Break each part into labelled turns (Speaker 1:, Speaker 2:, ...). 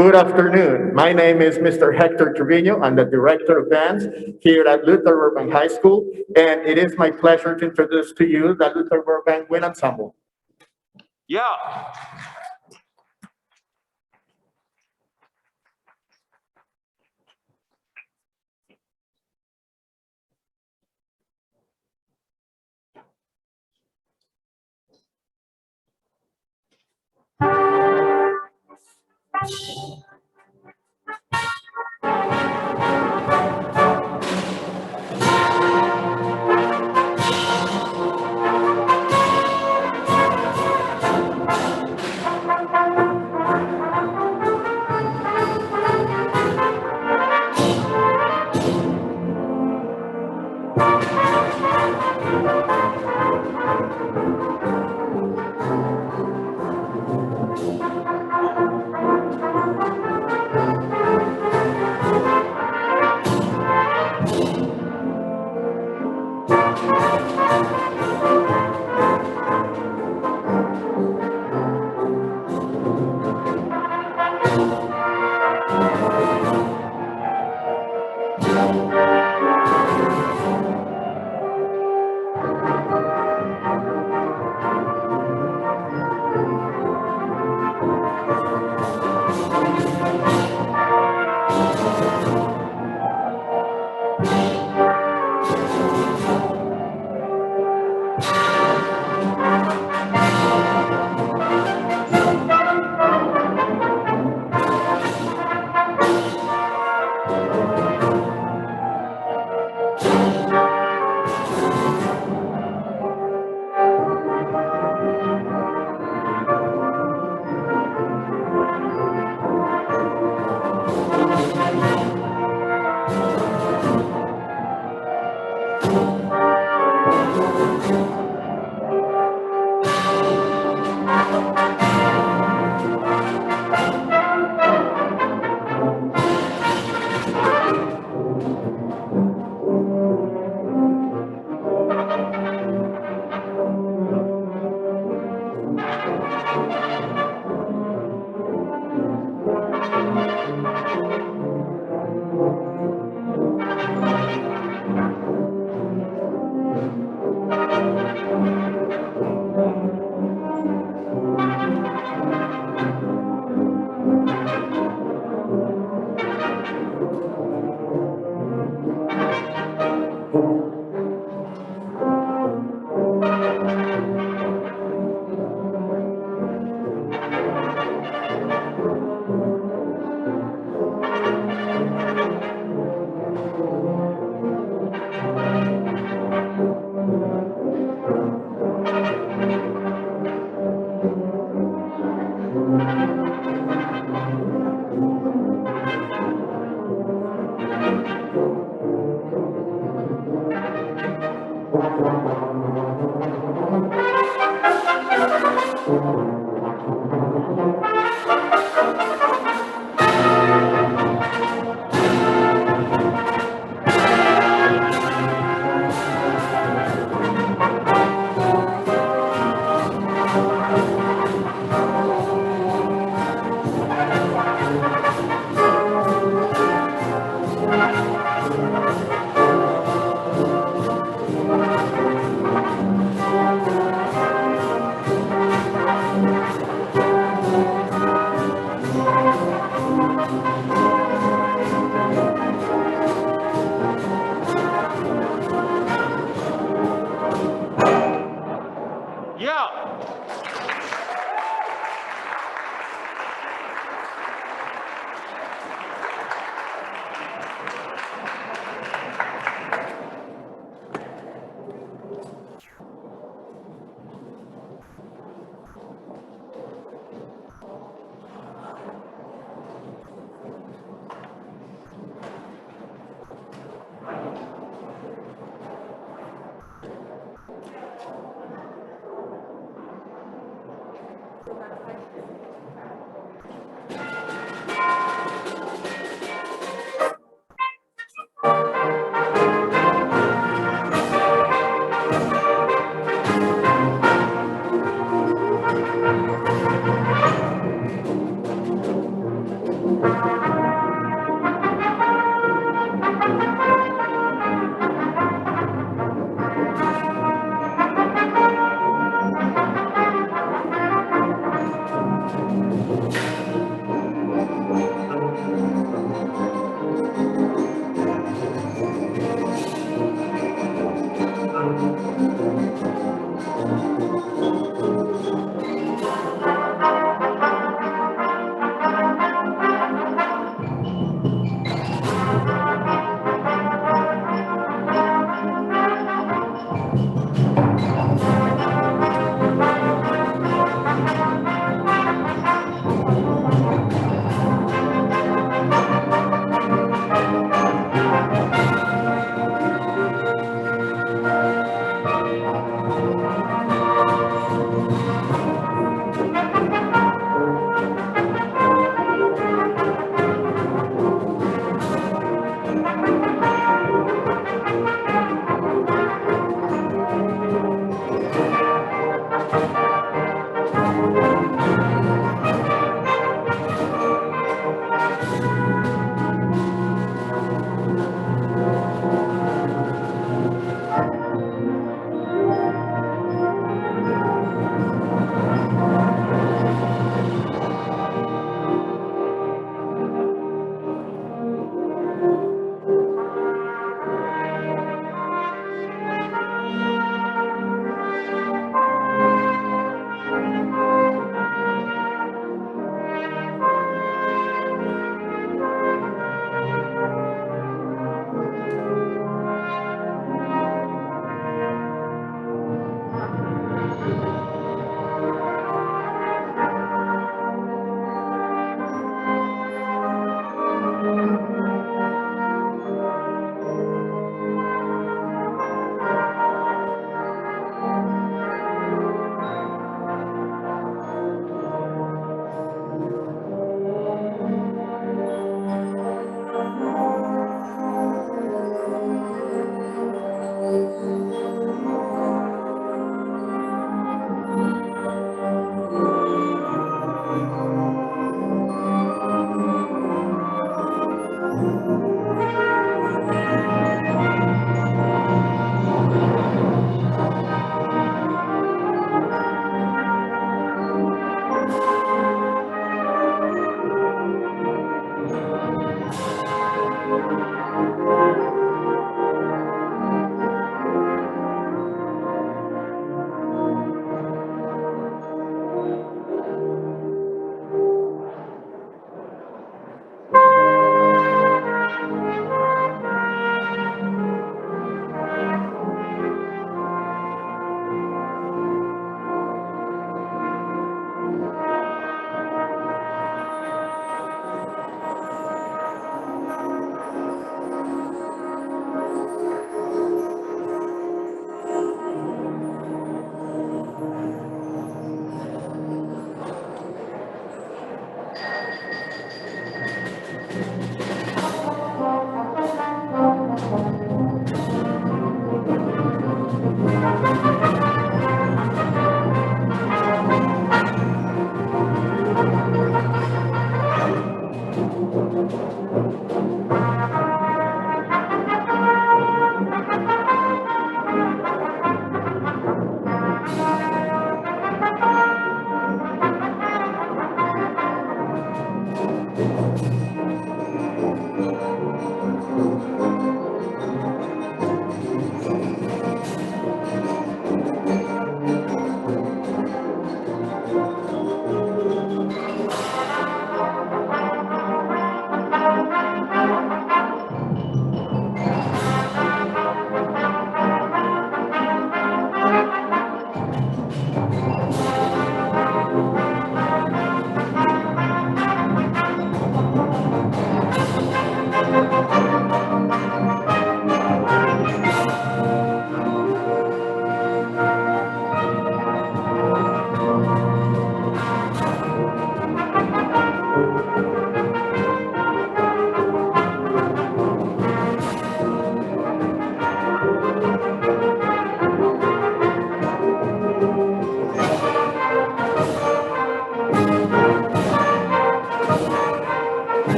Speaker 1: Good afternoon. My name is Mr. Hector Trevino. I'm the Director of Bands here at Luther Burbank High School, and it is my pleasure to introduce to you the Luther Burbank Wind Ensemble.
Speaker 2: Yeah.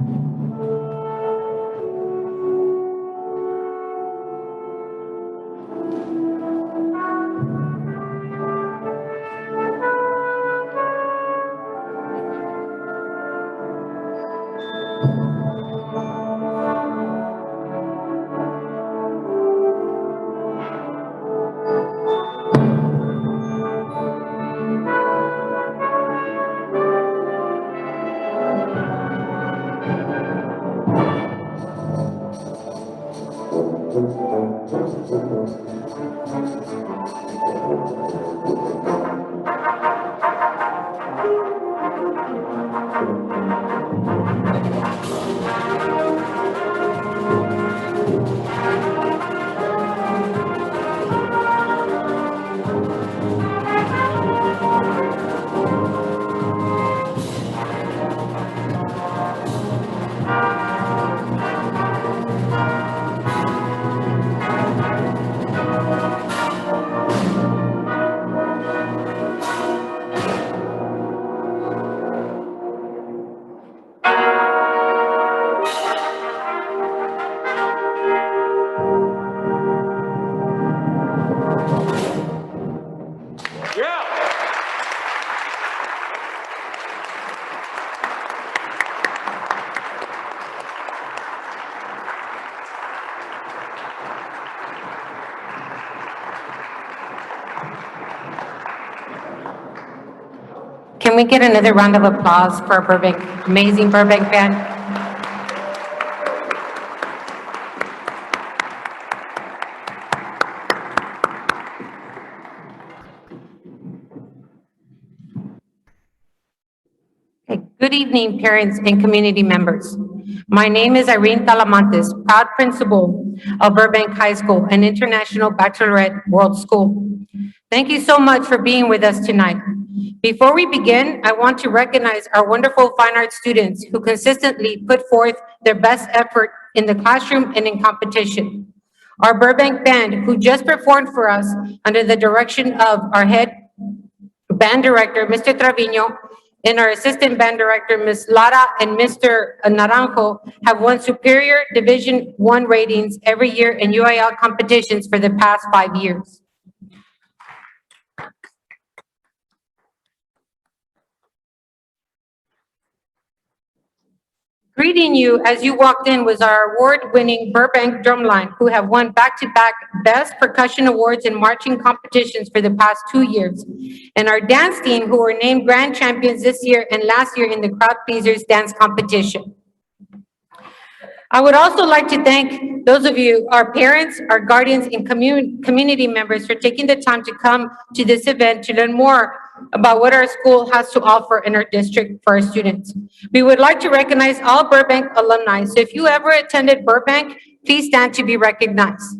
Speaker 2: Yeah.
Speaker 3: Can we get another round of applause for our amazing Burbank band? Okay, good evening, parents and community members. My name is Irene Talamantes, proud principal of Burbank High School, an international baccalaureate world school. Thank you so much for being with us tonight. Before we begin, I want to recognize our wonderful fine arts students who consistently put forth their best effort in the classroom and in competition. Our Burbank band, who just performed for us under the direction of our head band director, Mr. Trevino, and our assistant band director, Ms. Lara and Mr. Naranjo, have won superior Division I ratings every year in UIL competitions for the past 5 years. Greeting you as you walked in was our award-winning Burbank Drumline, who have won back-to-back Best Percussion Awards in marching competitions for the past 2 years. And our dance team, who were named grand champions this year and last year in the Crowd Pleasers dance competition. I would also like to thank those of you, our parents, our guardians, and community members for taking the time to come to this event to learn more about what our school has to offer in our district for our students. We would like to recognize all Burbank alumni. So if you ever attended Burbank, please stand to be recognized.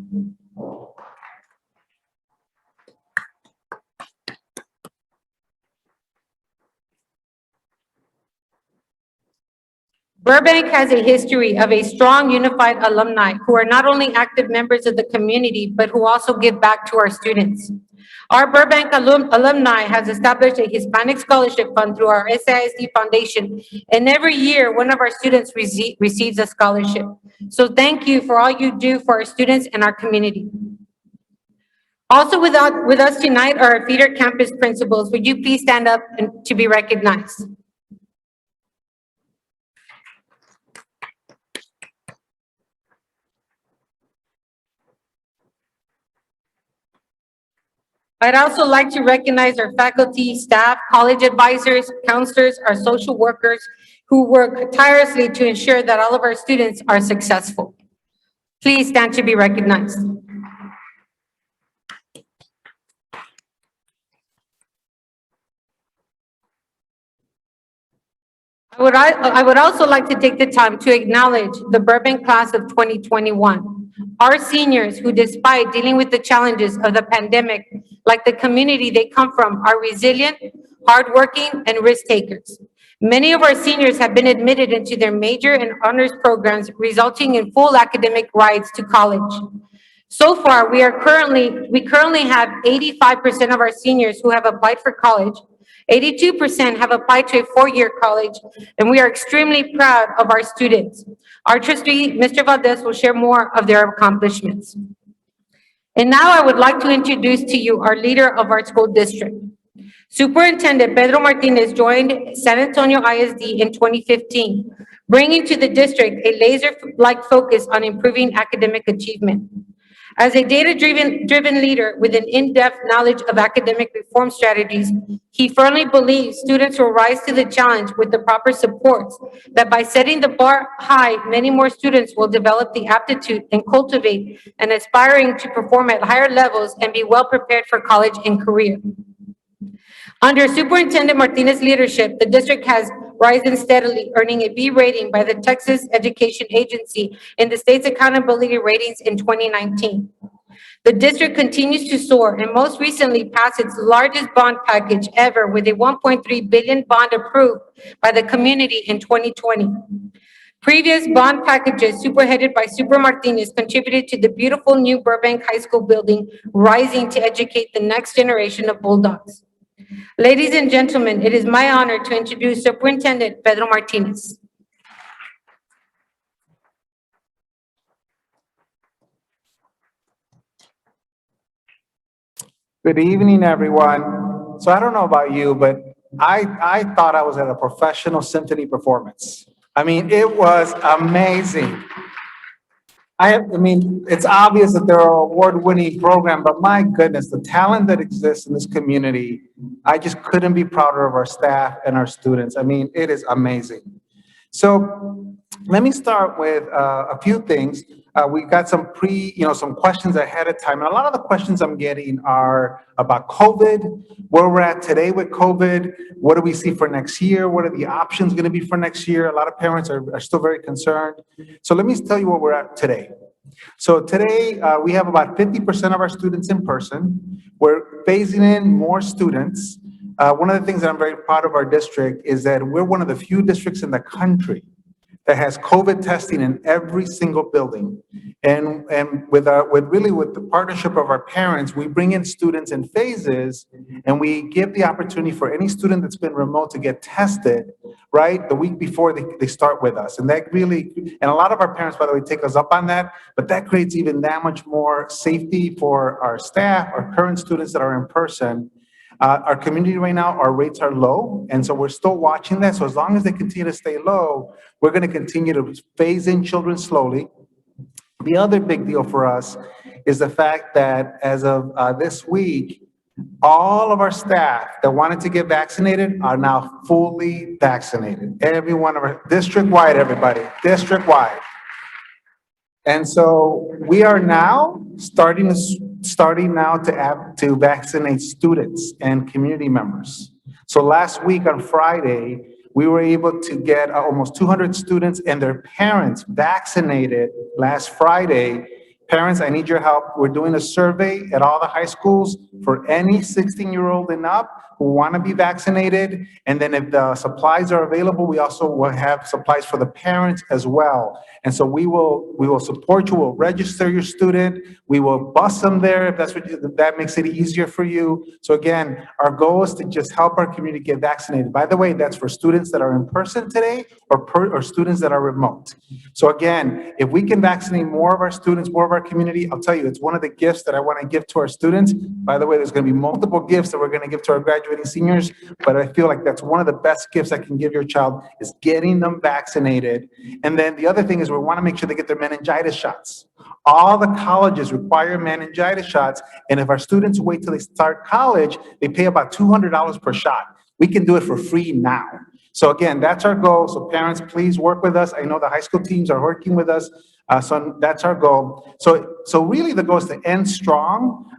Speaker 3: Burbank has a history of a strong, unified alumni who are not only active members of the community, but who also give back to our students. Our Burbank alumni has established a Hispanic Scholarship Fund through our SISD Foundation, and every year, one of our students receives a scholarship. So thank you for all you do for our students and our community. Also with us tonight are our feeder campus principals. Would you please stand up to be recognized? I'd also like to recognize our faculty, staff, college advisors, counselors, our social workers who work tirelessly to ensure that all of our students are successful. Please stand to be recognized. I would also like to take the time to acknowledge the Burbank class of 2021. Our seniors who, despite dealing with the challenges of the pandemic, like the community they come from, are resilient, hardworking, and risk takers. Many of our seniors have been admitted into their major and honors programs, resulting in full academic rides to college. So far, we currently have 85% of our seniors who have applied for college, 82% have applied to a four-year college, and we are extremely proud of our students. Our trustee, Mr. Valdez, will share more of their accomplishments. And now I would like to introduce to you our leader of our school district. Superintendent Pedro Martinez joined San Antonio ISD in 2015, bringing to the district a laser-like focus on improving academic achievement. As a data-driven leader with an in-depth knowledge of academic reform strategies, he firmly believes students will rise to the challenge with the proper supports, that by setting the bar high, many more students will develop the aptitude and cultivate an aspiring to perform at higher levels and be well prepared for college and career. Under Superintendent Martinez's leadership, the district has risen steadily, earning a B rating by the Texas Education Agency in the state's accountability ratings in 2019. The district continues to soar and most recently passed its largest bond package ever with a 1.3 billion bond approved by the community in 2020. Previous bond packages, superheaded by Super Martinez, contributed to the beautiful new Burbank High School building, rising to educate the next generation of Bulldogs. Ladies and gentlemen, it is my honor to introduce Superintendent Pedro Martinez.
Speaker 4: Good evening, everyone. So I don't know about you, but I thought I was at a professional symphony performance. I mean, it was amazing. I mean, it's obvious that they're an award-winning program, but my goodness, the talent that exists in this community, I just couldn't be prouder of our staff and our students. I mean, it is amazing. So let me start with a few things. We got some some questions ahead of time. And a lot of the questions I'm getting are about COVID, where we're at today with COVID, what do we see for next year? What are the options going to be for next year? A lot of parents are still very concerned. So let me tell you where we're at today. So today, we have about 50% of our students in person. We're phasing in more students. One of the things that I'm very proud of our district is that we're one of the few districts in the country that has COVID testing in every single building. And with the partnership of our parents, we bring in students in phases, and we give the opportunity for any student that's been remote to get tested, right, the week before they start with us. And that really, and a lot of our parents, by the way, take us up on that, but that creates even that much more safety for our staff, our current students that are in person. Our community right now, our rates are low, and so we're still watching that. So as long as they continue to stay low, we're going to continue to phase in children slowly. The other big deal for us is the fact that as of this week, all of our staff that wanted to get vaccinated are now fully vaccinated. Every one of our, district-wide, everybody, district-wide. And so we are now starting now to vaccinate students and community members. So last week on Friday, we were able to get almost 200 students and their parents vaccinated last Friday. Parents, I need your help. We're doing a survey at all the high schools for any 16-year-old and up who want to be vaccinated. And then if the supplies are available, we also will have supplies for the parents as well. And so we will support you. We'll register your student. We will bus them there if that makes it easier for you. So again, our goal is to just help our community get vaccinated. By the way, that's for students that are in person today or students that are remote. So again, if we can vaccinate more of our students, more of our community, I'll tell you, it's one of the gifts that I want to give to our students. By the way, there's going to be multiple gifts that we're going to give to our graduating seniors, but I feel like that's one of the best gifts I can give your child is getting them vaccinated. And then the other thing is we want to make sure they get their meningitis shots. All the colleges require meningitis shots, and if our students wait till they start college, they pay about $200 per shot. We can do it for free now. So again, that's our goal. So parents, please work with us. I know the high school teams are working with us. So that's our goal. So really the goal is to end strong,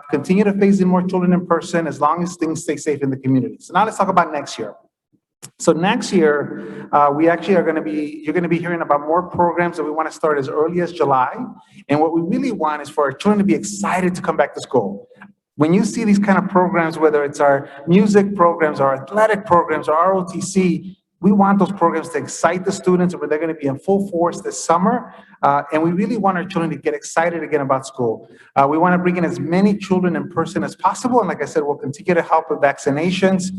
Speaker 4: continue to phase in more children in person as long as things stay safe in the community. So now let's talk about next year. So next year, we actually you're going to be hearing about more programs that we want to start as early as July. And what we really want is for our children to be excited to come back to school. When you see these kind of programs, whether it's our music programs, our athletic programs, or ROTC, we want those programs to excite the students where they're going to be in full force this summer. And we really want our children to get excited again about school. We want to bring in as many children in person as possible. And like I said, we'll continue to help with vaccinations.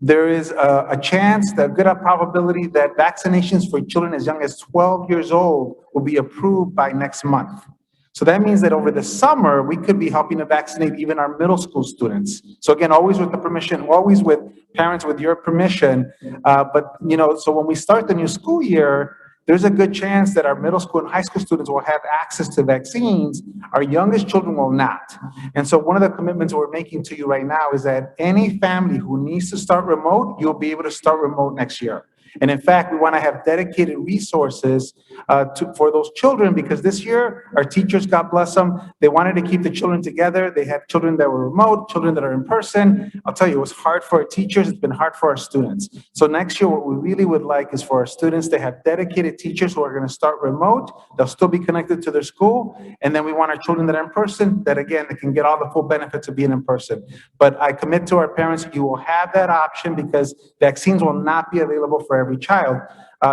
Speaker 4: there is a chance, a good probability that vaccinations for children as young as 12 years old will be approved by next month. So that means that over the summer, we could be helping to vaccinate even our middle school students. So again, always with the permission, always with parents with your permission. But so when we start the new school year, there's a good chance that our middle school and high school students will have access to vaccines. Our youngest children will not. And so one of the commitments we're making to you right now is that any family who needs to start remote, you'll be able to start remote next year. And in fact, we want to have dedicated resources for those children, because this year, our teachers, God bless them, they wanted to keep the children together. They had children that were remote, children that are in person. I'll tell you, it was hard for our teachers. It's been hard for our students. So next year, what we really would like is for our students to have dedicated teachers who are going to start remote. They'll still be connected to their school. And then we want our children that are in person, that again, they can get all the full benefits of being in person. But I commit to our parents, you will have that option, because vaccines will not be available for every child.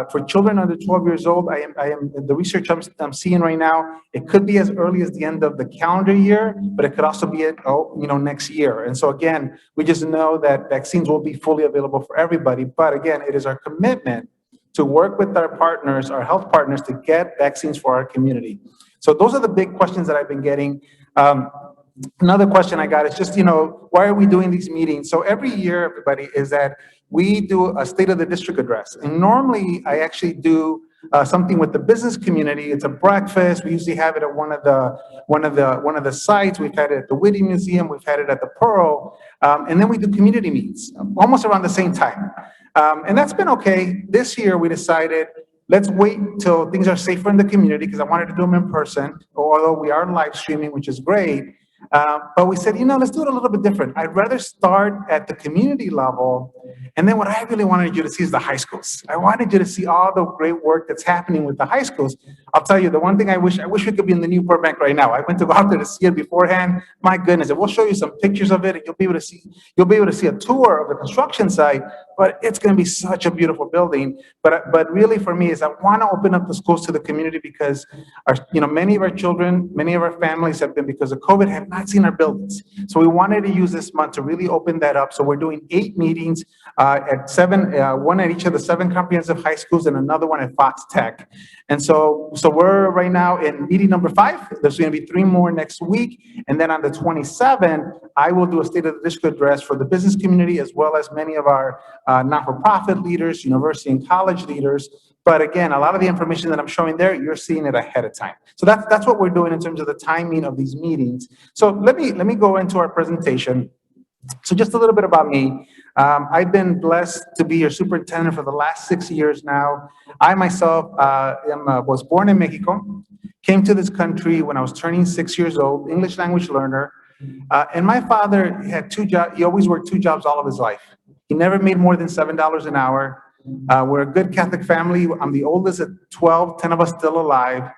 Speaker 4: For children under 12 years old, the research I'm seeing right now, it could be as early as the end of the calendar year, but it could also be at, next year. And so again, we just know that vaccines will be fully available for everybody. But again, it is our commitment to work with our partners, our health partners, to get vaccines for our community. So those are the big questions that I've been getting. Another question I got is just, why are we doing these meetings? So every year, everybody, is that we do a State of the District address. And normally, I actually do something with the business community. It's a breakfast. We usually have it at one of the sites. We've had it at the Whitty Museum. We've had it at the Pearl. And then we do community meetings almost around the same time. And that's been okay. This year, we decided, let's wait till things are safer in the community, because I wanted to do them in person, although we are live streaming, which is great. But we said, let's do it a little bit different. I'd rather start at the community level. And then what I really wanted you to see is the high schools. I wanted you to see all the great work that's happening with the high schools. I'll tell you, the one thing I wish we could be in the new Burbank right now. I went to go out there to see it beforehand. My goodness, and we'll show you some pictures of it. And you'll be able to see a tour of the construction site. But it's going to be such a beautiful building. But really, for me, is I want to open up the schools to the community, because many of our children, many of our families have been, because of COVID, have not seen our buildings. So we wanted to use this month to really open that up. So we're doing 8 meetings at 7, one at each of the 7 comprehensive high schools and another one at Fox Tech. And so we're right now in meeting number 5. There's going to be 3 more next week. And then on the 27th, I will do a State of the District address for the business community, as well as many of our not-for-profit leaders, university and college leaders. But again, a lot of the information that I'm showing there, you're seeing it ahead of time. So that's what we're doing in terms of the timing of these meetings. So let me go into our presentation. So just a little bit about me. I've been blessed to be your superintendent for the last 6 years now. I myself was born in Mexico, came to this country when I was turning 6 years old, English language learner. And my father had 2 jobs. He always worked 2 jobs all of his life. He never made more than $7 an hour. We're a good Catholic family. I'm the oldest at 12, 10 of us still alive.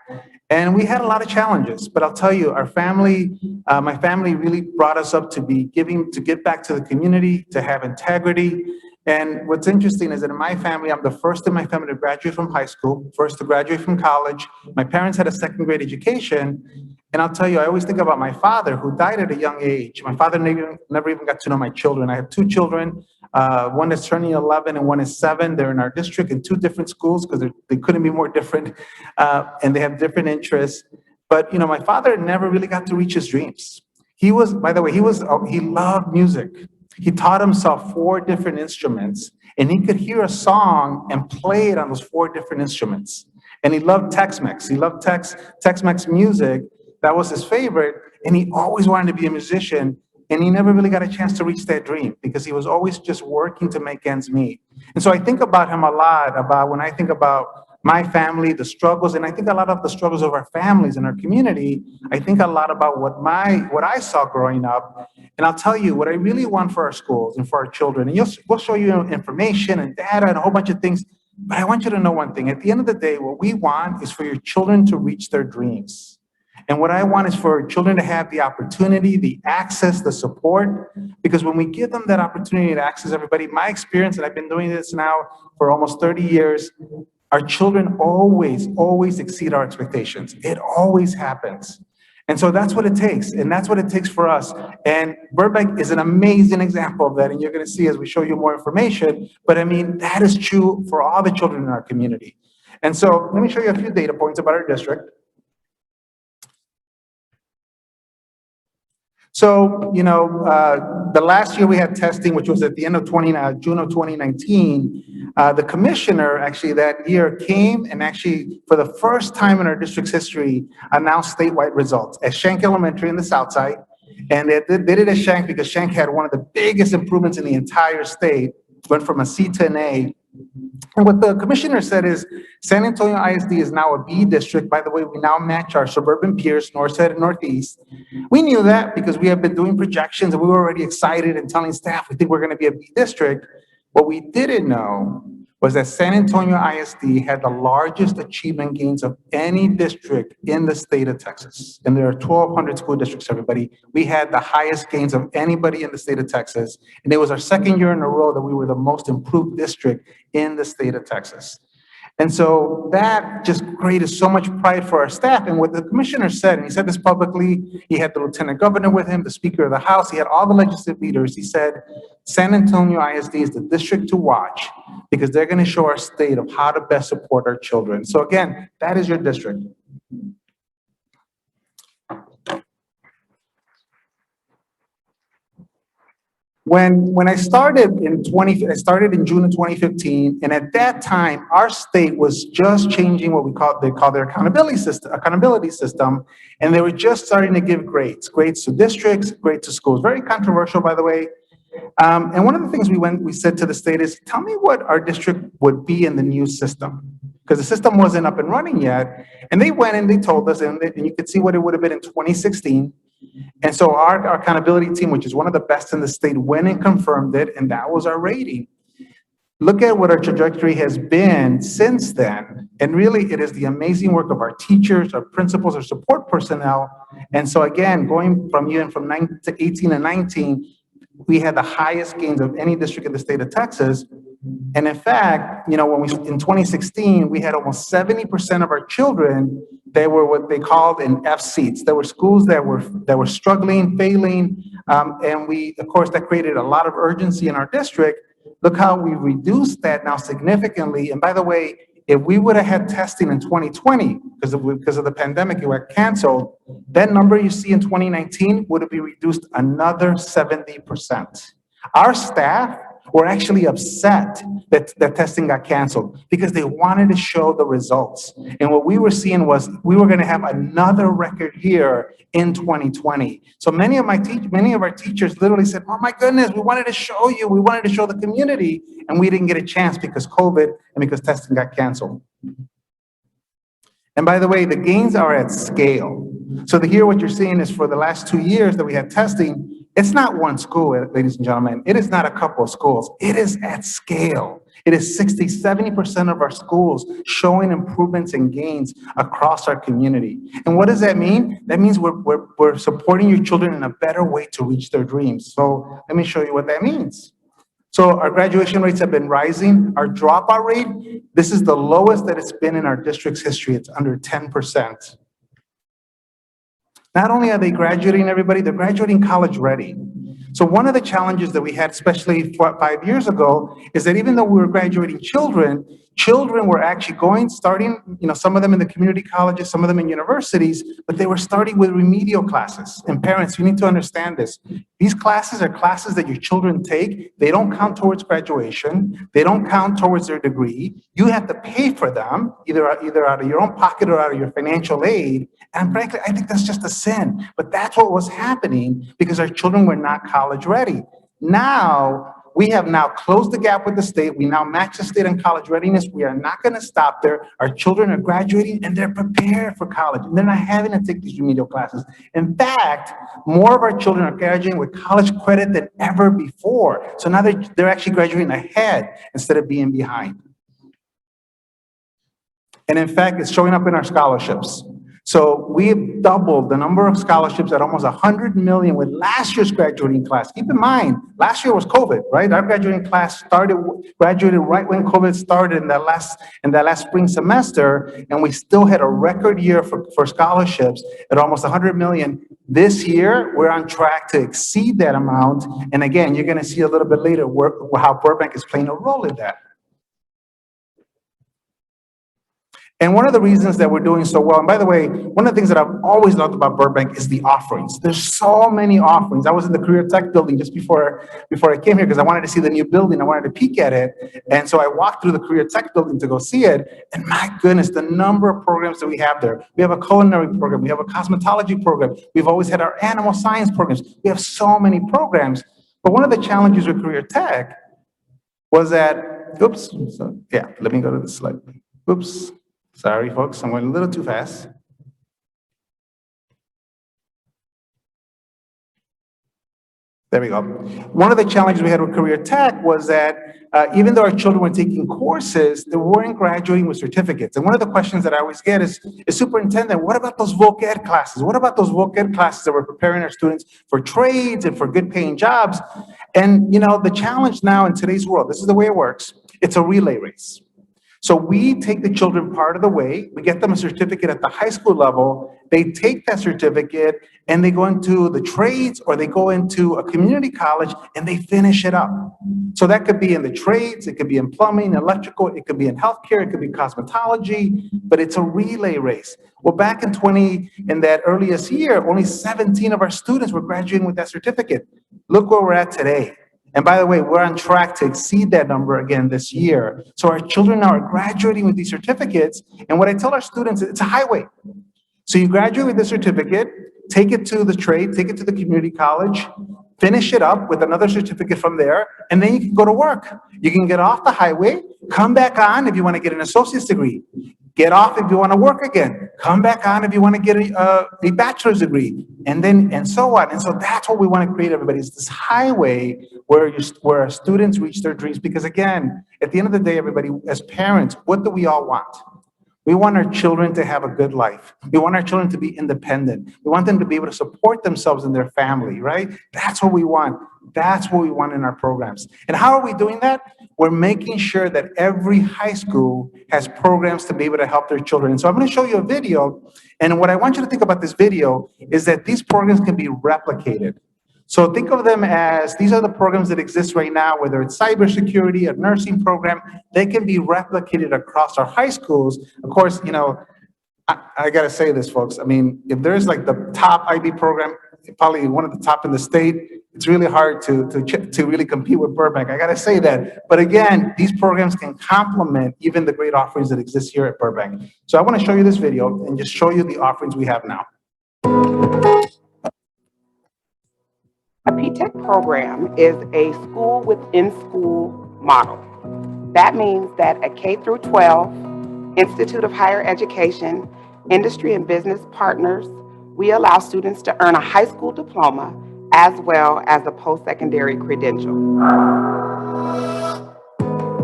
Speaker 4: And we had a lot of challenges, but I'll tell you, our family, my family really brought us up to be giving, to give back to the community, to have integrity. And what's interesting is that in my family, I'm the first in my family to graduate from high school, first to graduate from college. My parents had a 2nd grade education. And I'll tell you, I always think about my father, who died at a young age. My father never even got to know my children. I have 2 children. One is turning 11 and one is 7. They're in our district in 2 different schools, because they couldn't be more different. And they have different interests. But, my father never really got to reach his dreams. He loved music. He taught himself 4 different instruments, and he could hear a song and play it on those 4 different instruments. And he loved Tex-Mex. He loved Tex-Mex music. That was his favorite. And he always wanted to be a musician. And he never really got a chance to reach that dream, because he was always just working to make ends meet. And so I think about him a lot, about when I think about my family, the struggles, and I think a lot of the struggles of our families and our community. I think a lot about what I saw growing up. And I'll tell you what I really want for our schools and for our children. And we'll show you information and data and a whole bunch of things. But I want you to know one thing. At the end of the day, what we want is for your children to reach their dreams. And what I want is for children to have the opportunity, the access, the support, because when we give them that opportunity to access everybody, my experience, and I've been doing this now for almost 30 years, our children always exceed our expectations. It always happens. And so that's what it takes, and that's what it takes for us. And Burbank is an amazing example of that, and you're gonna see as we show you more information, but I mean, that is true for all the children in our community. And so let me show you a few data points about our district. So, the last year we had testing, which was at the end of June of 2019, the commissioner actually that year came and actually, for the first time in our district's history, announced statewide results at Shank Elementary in the south side. And they did it at Shank because Shank had one of the biggest improvements in the entire state, went from a C to an A. And what the commissioner said is San Antonio ISD is now a B district. By the way, we now match our suburban peers, North Side and Northeast. We knew that because we have been doing projections and we were already excited and telling staff we think we're going to be a B district. What we didn't know was that San Antonio ISD had the largest achievement gains of any district in the state of Texas. And there are 1,200 school districts, everybody. We had the highest gains of anybody in the state of Texas. And it was our second year in a row that we were the most improved district in the state of Texas. And so that just created so much pride for our staff. And what the commissioner said, and he said this publicly, he had the lieutenant governor with him, the speaker of the house, he had all the legislative leaders. He said, San Antonio ISD is the district to watch because they're going to show our state of how to best support our children. So again, that is your district. When I started in June of 2015, and at that time, our state was just changing what they call their accountability system, and they were just starting to give grades to districts, grades to schools. Very controversial, by the way. And one of the things we said to the state is, tell me what our district would be in the new system, because the system wasn't up and running yet. And they went and they told us, and you could see what it would have been in 2016. And so our accountability team, which is one of the best in the state, went and confirmed it, and that was our rating. Look at what our trajectory has been since then. And really, it is the amazing work of our teachers, our principals, our support personnel. And so again, going from 18 and 19, we had the highest gains of any district in the state of Texas. And in fact, in 2016, we had almost 70% of our children, they were what they called in F seats. There were schools that were struggling, failing, and of course, that created a lot of urgency in our district. Look how we reduced that now significantly. And by the way, if we would have had testing in 2020, because of the pandemic, it got canceled, that number you see in 2019 would have been reduced another 70%. Our staff were actually upset that testing got canceled because they wanted to show the results. And what we were seeing was we were going to have another record year in 2020. So many of our teachers literally said, oh my goodness, we wanted to show you, we wanted to show the community, and we didn't get a chance because COVID and because testing got canceled. And by the way, the gains are at scale. So here what you're seeing is for the last 2 years that we had testing, it's not one school, ladies and gentlemen. It is not a couple of schools. It is at scale. It is 60, 70% of our schools showing improvements and gains across our community. And what does that mean? That means we're supporting your children in a better way to reach their dreams. So let me show you what that means. So our graduation rates have been rising. Our dropout rate, this is the lowest that it's been in our district's history. It's under 10%. Not only are they graduating, everybody, they're graduating college ready. So one of the challenges that we had, especially 5 years ago, is that even though we were graduating children were actually starting, some of them in the community colleges, some of them in universities, but they were starting with remedial classes. And parents, you need to understand this. These classes are classes that your children take. They don't count towards graduation. They don't count towards their degree. You have to pay for them, either out of your own pocket or out of your financial aid. And frankly, I think that's just a sin. But that's what was happening because our children were not college ready. Now, we have now closed the gap with the state. We now match the state on college readiness. We are not going to stop there. Our children are graduating and they're prepared for college. And they're not having to take these remedial classes. In fact, more of our children are graduating with college credit than ever before. So now they're actually graduating ahead instead of being behind. And in fact, it's showing up in our scholarships. So we've doubled the number of scholarships at almost 100 million with last year's graduating class. Keep in mind, last year was COVID, right? Our graduating class graduated right when COVID started in that last spring semester, and we still had a record year for scholarships at almost 100 million. This year, we're on track to exceed that amount. And again, you're gonna see a little bit later how Burbank is playing a role in that. And one of the reasons that we're doing so well, and by the way, one of the things that I've always loved about Burbank is the offerings. There's so many offerings. I was in the Career Tech building just before I came here because I wanted to see the new building. I wanted to peek at it. And so I walked through the Career Tech building to go see it. And my goodness, the number of programs that we have there. We have a culinary program. We have a cosmetology program. We've always had our animal science programs. We have so many programs. But one of the challenges with Career Tech was that, let me go to the slide. Oops. Sorry, folks, I'm going a little too fast. There we go. One of the challenges we had with Career Tech was that even though our children were taking courses, they weren't graduating with certificates. And one of the questions that I always get is superintendent, what about those voc ed classes? What about those voc ed classes that were preparing our students for trades and for good paying jobs? And you know, the challenge now in today's world, this is the way it works, it's a relay race. So we take the children part of the way, we get them a certificate at the high school level, they take that certificate and they go into the trades or they go into a community college and they finish it up. So that could be in the trades, it could be in plumbing, electrical, it could be in healthcare, it could be cosmetology, but it's a relay race. Well, back in that earliest year, only 17 of our students were graduating with that certificate. Look where we're at today. And by the way, we're on track to exceed that number again this year. So our children now are graduating with these certificates. And what I tell our students, it's a highway. So you graduate with the certificate, take it to the trade, take it to the community college, finish it up with another certificate from there, and then you can go to work. You can get off the highway, come back on if you want to get an associate's degree. Get off if you want to work again. Come back on if you want to get a bachelor's degree, and so on. And so that's what we want to create, everybody, is this highway where our students reach their dreams. Because again, at the end of the day, everybody, as parents, what do we all want? We want our children to have a good life. We want our children to be independent. We want them to be able to support themselves and their family, right? That's what we want. That's what we want in our programs. And how are we doing that? We're making sure that every high school has programs to be able to help their children. And so I'm going to show you a video. And what I want you to think about this video is that these programs can be replicated. So think of them as, these are the programs that exist right now, whether it's cybersecurity, a nursing program, they can be replicated across our high schools. Of course, you know, I got to say this, folks. I mean, if there's like the top IB program, probably one of the top in the state, it's really hard to really compete with Burbank. I got to say that. But again, these programs can complement even the great offerings that exist here at Burbank. So I want to show you this video and just show you the offerings we have now.
Speaker 5: A P-TECH program is a school within school model. That means that a K through 12, Institute of Higher Education, industry and business partners, we allow students to earn a high school diploma as well as a post-secondary credential.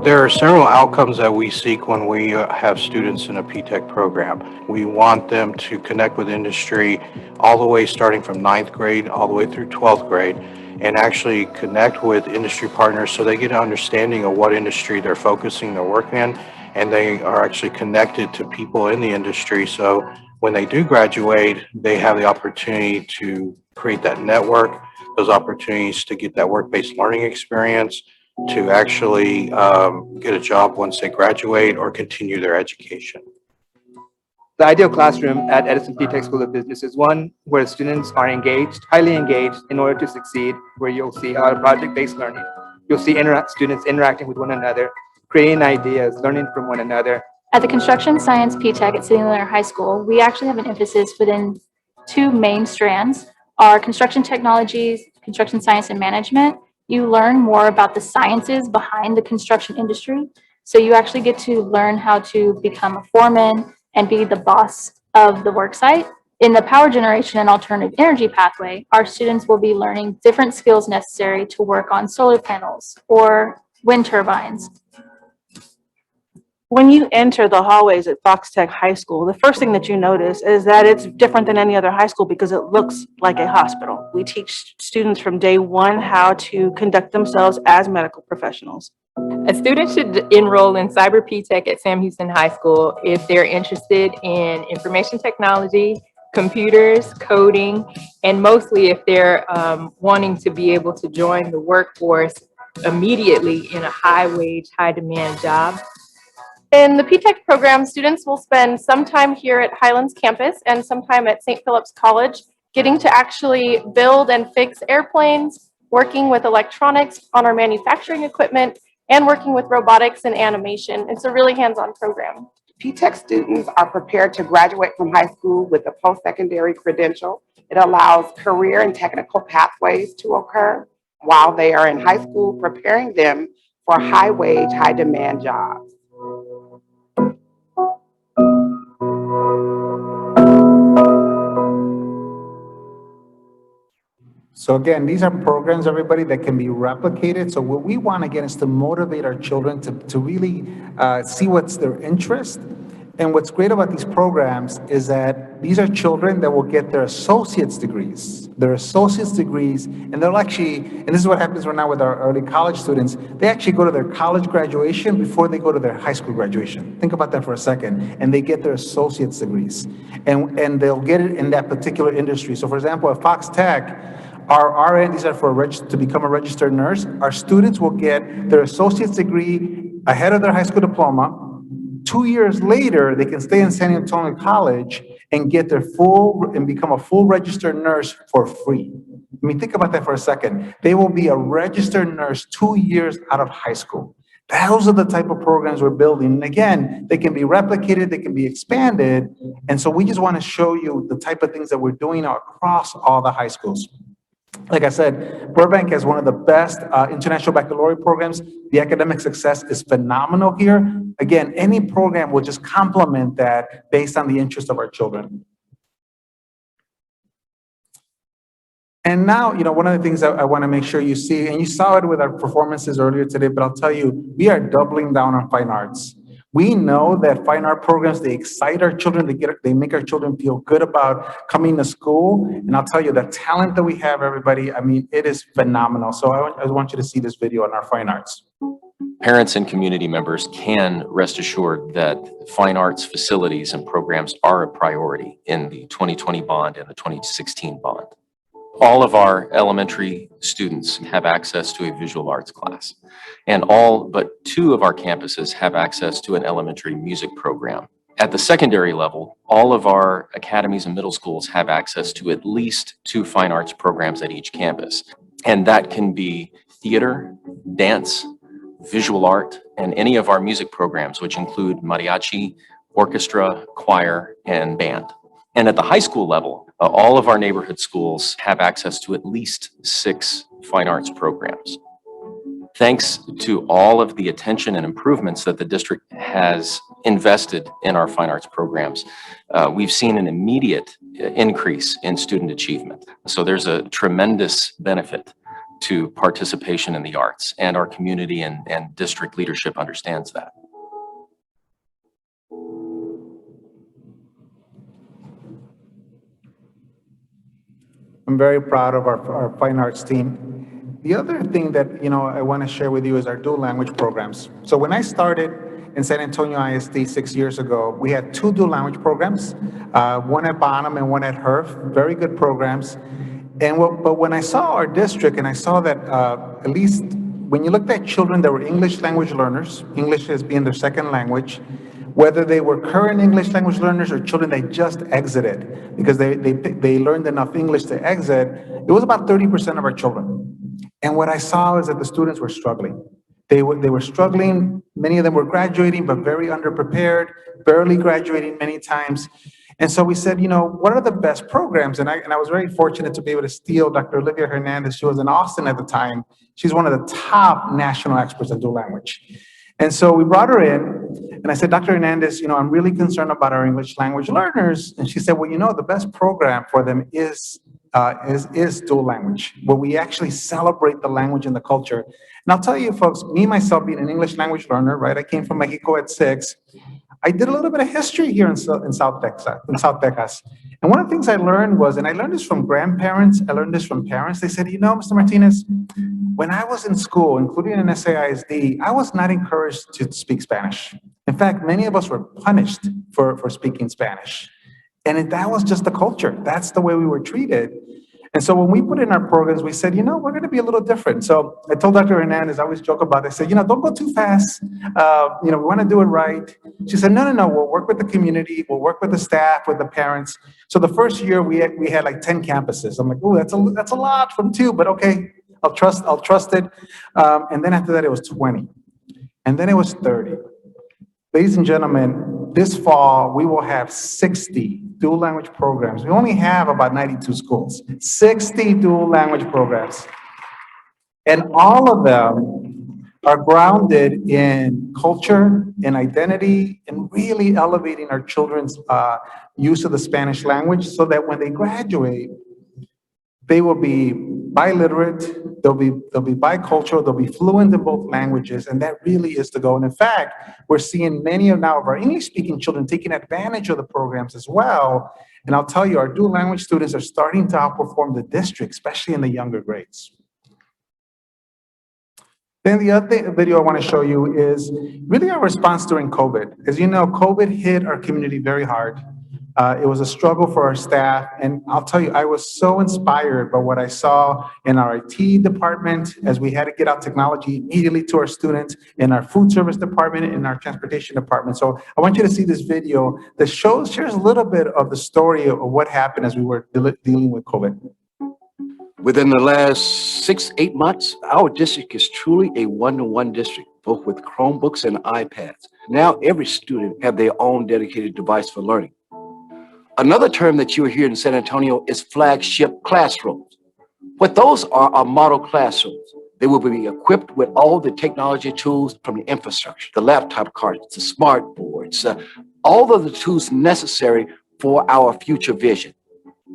Speaker 6: There are several outcomes that we seek when we have students in a P-TECH program. We want them to connect with industry all the way starting from 9th grade all the way through 12th grade and actually connect with industry partners so they get an understanding of what industry they're focusing their work in, and they are actually connected to people in the industry. So when they do graduate, they have the opportunity to create that network, those opportunities to get that work-based learning experience, to actually get a job once they graduate or continue their education.
Speaker 7: The ideal classroom at Edison P-TECH School of Business is one where students are engaged, highly engaged in order to succeed, where you'll see a lot of project-based learning. You'll see students interacting with one another, creating ideas, learning from one another.
Speaker 8: At the Construction Science P-TECH at City Limit High School, we actually have an emphasis within two main strands, our construction technologies, construction science and management. You learn more about the sciences behind the construction industry. So you actually get to learn how to become a foreman and be the boss of the work site. In the power generation and alternative energy pathway, our students will be learning different skills necessary to work on solar panels or wind turbines.
Speaker 9: When you enter the hallways at Fox Tech High School, the first thing that you notice is that it's different than any other high school because it looks like a hospital. We teach students from day one how to conduct themselves as medical professionals.
Speaker 10: A student should enroll in Cyber P-Tech at Sam Houston High School if they're interested in information technology, computers, coding, and mostly if they're wanting to be able to join the workforce immediately in a high-wage, high-demand job.
Speaker 11: In the P-Tech program, students will spend some time here at Highlands campus and some time at St. Philip's College, getting to actually build and fix airplanes, working with electronics on our manufacturing equipment, and working with robotics and animation. It's a really hands-on program.
Speaker 5: P-Tech students are prepared to graduate from high school with a post-secondary credential. It allows career and technical pathways to occur while they are in high school, preparing them for high-wage, high-demand jobs.
Speaker 4: So again, these are programs, everybody, that can be replicated. So what we want, again, is to motivate our children to really see what's their interest. And what's great about these programs is that these are children that will get their associate's degrees. And they'll actually, and this is what happens right now with our early college students, they actually go to their college graduation before they go to their high school graduation. Think about that for a second. And they get their associate's degrees. And they'll get it in that particular industry. So for example, at Fox Tech, our RN, these are to become a registered nurse. Our students will get their associate's degree ahead of their high school diploma. 2 years later, they can stay in San Antonio College and get their become a full registered nurse for free. I mean, think about that for a second. They will be a registered nurse 2 years out of high school. Those are the type of programs we're building. And again, they can be replicated, they can be expanded. And so we just want to show you the type of things that we're doing across all the high schools. Like I said, Burbank has one of the best international baccalaureate programs. The academic success is phenomenal here. Again, any program will just complement that based on the interest of our children. And now, one of the things that I want to make sure you see, and you saw it with our performances earlier today, but I'll tell you, we are doubling down on fine arts. We know that fine art programs, they excite our children, they make our children feel good about coming to school. And I'll tell you, the talent that we have, everybody, I mean, it is phenomenal. So I want you to see this video on our fine arts.
Speaker 12: Parents and community members can rest assured that fine arts facilities and programs are a priority in the 2020 bond and the 2016 bond. All of our elementary students have access to a visual arts class, and all but 2 of our campuses have access to an elementary music program. At the secondary level, all of our academies and middle schools have access to at least 2 fine arts programs at each campus. And that can be theater, dance, visual art, and any of our music programs, which include mariachi, orchestra, choir, and band. And at the high school level, all of our neighborhood schools have access to at least 6 fine arts programs. Thanks to all of the attention and improvements that the district has invested in our fine arts programs, we've seen an immediate increase in student achievement. So there's a tremendous benefit to participation in the arts, and our community and district leadership understands that.
Speaker 4: I'm very proud of our fine arts team. The other thing that, I want to share with you is our dual language programs. So when I started in San Antonio ISD 6 years ago, we had 2 dual language programs, one at Bonham and one at Herf, very good programs. But when I saw our district and I saw that at least when you looked at children that were English language learners, English as being their second language, whether they were current English language learners or children that just exited because they learned enough English to exit, it was about 30% of our children. And what I saw is that the students were struggling. They were struggling. Many of them were graduating, but very underprepared, barely graduating many times. And so we said, what are the best programs? And I was very fortunate to be able to steal Dr. Olivia Hernandez. She was in Austin at the time. She's one of the top national experts in dual language. And so we brought her in, and I said, Dr. Hernandez, I'm really concerned about our English language learners. And she said, well, the best program for them is is dual language, where we actually celebrate the language and the culture. And I'll tell you, folks, me, myself, being an English language learner, right? I came from Mexico at 6. I did a little bit of history here in South Texas. And one of the things I learned was, and I learned this from grandparents, I learned this from parents, they said, you know, Mr. Martinez, when I was in school, including in SAISD, I was not encouraged to speak Spanish. In fact, many of us were punished for speaking Spanish. And that was just the culture. That's the way we were treated. And so when we put in our programs, we said, you know, we're going to be a little different. So I told Dr. Hernandez, I always joke about it. I said, you know, don't go too fast. We want to do it right. She said, no, we'll work with the community. We'll work with the staff, with the parents. So the first year we had like 10 campuses. I'm like, oh, that's a lot from 2, but okay, I'll trust it. And then after that, it was 20. And then it was 30. Ladies and gentlemen, this fall, we will have 60 dual language programs. We only have about 92 schools, 60 dual language programs. And all of them are grounded in culture and identity and really elevating our children's use of the Spanish language so that when they graduate, they will be biliterate, they'll be bicultural, they'll be fluent in both languages, and that really is the goal. And in fact, we're seeing many of our English-speaking children taking advantage of the programs as well. And I'll tell you, our dual language students are starting to outperform the district, especially in the younger grades. Then the other video I want to show you is really our response during COVID. As you know, COVID hit our community very hard. It was a struggle for our staff, and I'll tell you, I was so inspired by what I saw in our IT department as we had to get out technology immediately to our students, in our food service department, in our transportation department. So I want you to see this video that shares a little bit of the story of what happened as we were dealing with COVID.
Speaker 13: Within the last 6-8 months, our district is truly a one-to-one district, both with Chromebooks and iPads. Now every student have their own dedicated device for learning. Another term that you hear in San Antonio is flagship classrooms. What those are model classrooms. They will be equipped with all the technology tools from the infrastructure, the laptop cards, the smart boards, all of the tools necessary for our future vision.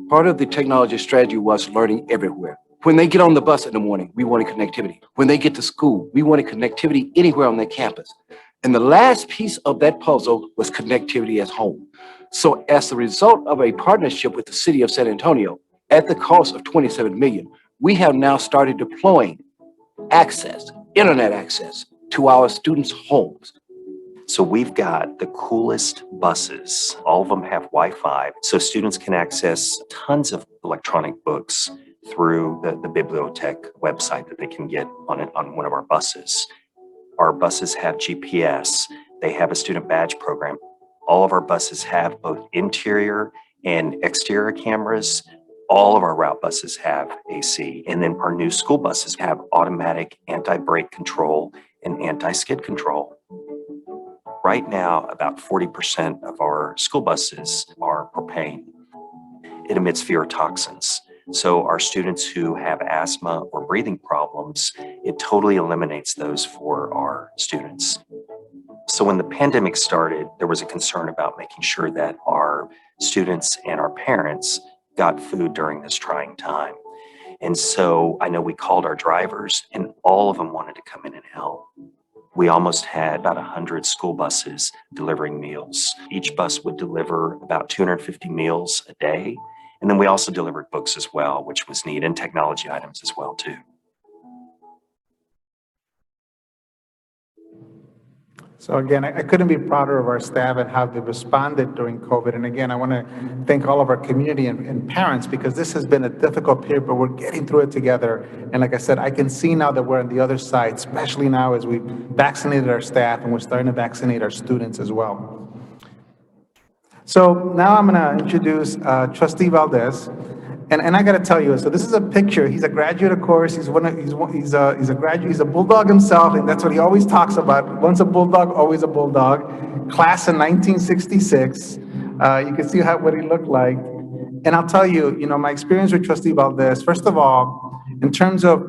Speaker 13: Part of the technology strategy was learning everywhere. When they get on the bus in the morning, we wanted connectivity. When they get to school, we wanted connectivity anywhere on their campus. And the last piece of that puzzle was connectivity at home. So as a result of a partnership with the city of San Antonio, at the cost of $27 million, we have now started deploying internet access to our students' homes.
Speaker 14: So we've got the coolest buses. All of them have Wi-Fi, so students can access tons of electronic books through the Bibliotech website that they can get on one of our buses. Our buses have GPS. They have a student badge program. All of our buses have both interior and exterior cameras. All of our route buses have AC. And then our new school buses have automatic anti-brake control and anti-skid control. Right now, about 40% of our school buses are propane. It emits fewer toxins. So our students who have asthma or breathing problems, it totally eliminates those for our students. So when the pandemic started, there was a concern about making sure that our students and our parents got food during this trying time. And so I know we called our drivers and all of them wanted to come in and help. We almost had about 100 school buses delivering meals. Each bus would deliver about 250 meals a day. And then we also delivered books as well, which was neat, and technology items as well too.
Speaker 4: So again, I couldn't be prouder of our staff and how they responded during COVID. And again, I want to thank all of our community and parents, because this has been a difficult period, but we're getting through it together. And like I said, I can see now that we're on the other side, especially now as we vaccinated our staff and we're starting to vaccinate our students as well. So now I'm going to introduce Trustee Valdez. And I got to tell you, so this is a picture. He's a graduate, of course. He's a graduate. He's a bulldog himself, and that's what he always talks about. Once a bulldog, always a bulldog. Class in 1966. You can see what he looked like. And I'll tell you, my experience with Trustee Valdez, first of all, in terms of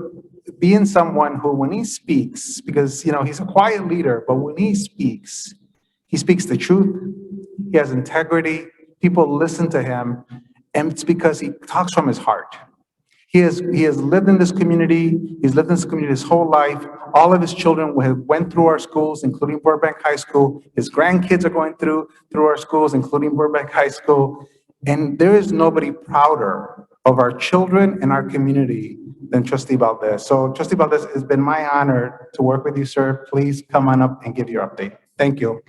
Speaker 4: being someone who, when he speaks, because, he's a quiet leader, but when he speaks the truth. He has integrity. People listen to him. And it's because he talks from his heart. He has lived in this community. He's lived in this community his whole life. All of his children went through our schools, including Burbank High School. His grandkids are going through our schools, including Burbank High School. And there is nobody prouder of our children and our community than Trustee Valdez. So Trustee Valdez, it's been my honor to work with you, sir. Please come on up and give your update. Thank you.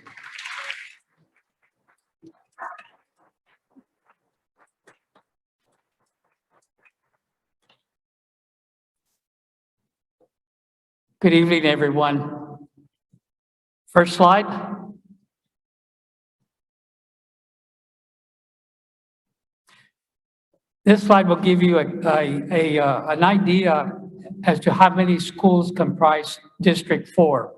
Speaker 15: Good evening, everyone. First slide. This slide will give you an idea as to how many schools comprise District 4.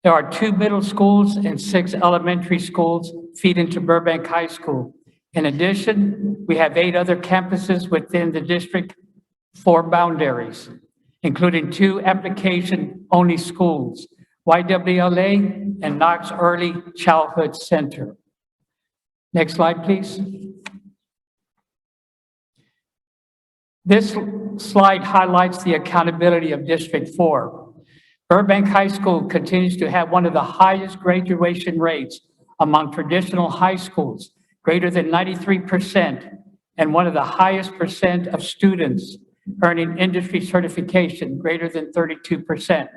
Speaker 15: There are 2 middle schools and 6 elementary schools feed into Burbank High School. In addition, we have 8 other campuses within the District 4 boundaries, including 2 application-only schools, YWLA and Knox Early Childhood Center. Next slide, please. This slide highlights the accountability of District 4. Burbank High School continues to have one of the highest graduation rates among traditional high schools, greater than 93%, and one of the highest percent of students earning industry certification, greater than 32%.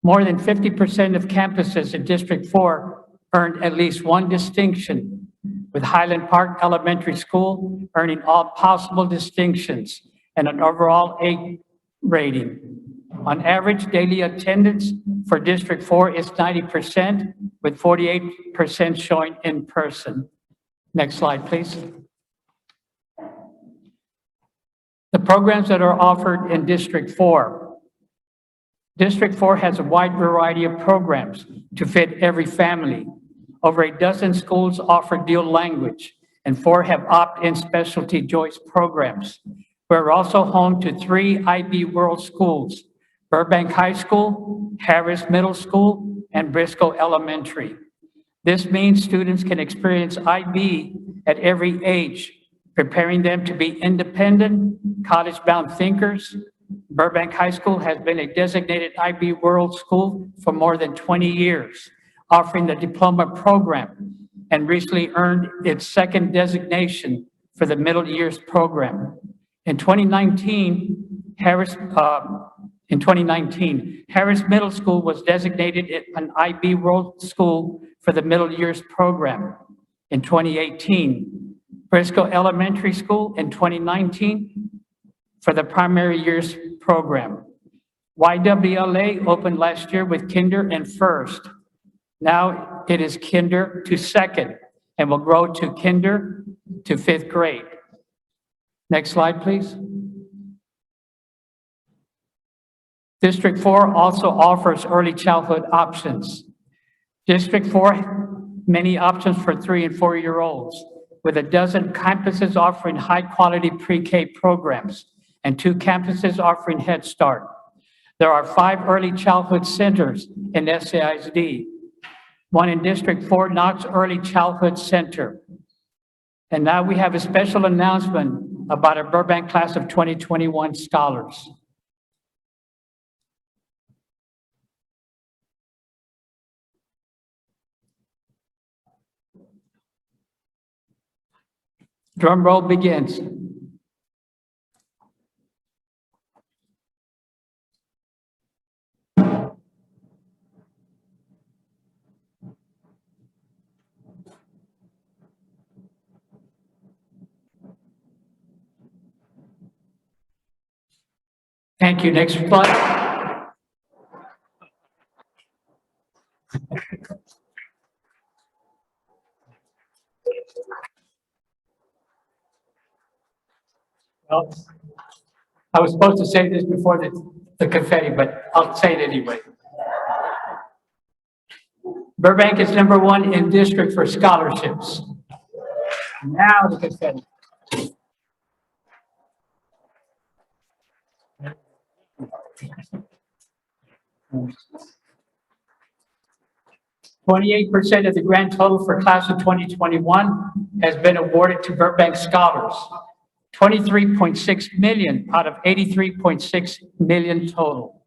Speaker 15: More than 50% of campuses in District 4 earned at least 1 distinction, with Highland Park Elementary School earning all possible distinctions and an overall A rating. On average, daily attendance for District 4 is 90%, with 48% showing in person. Next slide, please. The programs that are offered in District 4. District 4 has a wide variety of programs to fit every family. Over a dozen schools offer dual language, and 4 have opt-in specialty choice programs. We're also home to 3 IB World schools: Burbank High School, Harris Middle School, and Briscoe Elementary. This means students can experience IB at every age, preparing them to be independent, college-bound thinkers. Burbank High School has been a designated IB World School for more than 20 years, offering the diploma program, and recently earned its 2nd designation for the middle years program. In 2019, Harris Middle School was designated an IB World School for the middle years program. In 2018, Briscoe Elementary School in 2019 for the primary years program. YWLA opened last year with kinder and first. Now it is kinder to 2nd and will grow to kinder to 5th grade. Next slide, please. District 4 also offers early childhood options. District 4, many options for 3 and 4-year-olds, with a dozen campuses offering high-quality pre-K programs and 2 campuses offering Head Start. There are 5 early childhood centers in SAISD, 1 in District 4, Knox Early Childhood Center. And now we have a special announcement about our Burbank class of 2021 scholars. Drum roll begins. Thank you. Next slide. Well, I was supposed to say this before the confetti, but I'll say it anyway. Burbank is #1 in district for scholarships. Now the confetti. 28% of the grand total for class of 2021 has been awarded to Burbank scholars. 23.6 million out of 83.6 million total.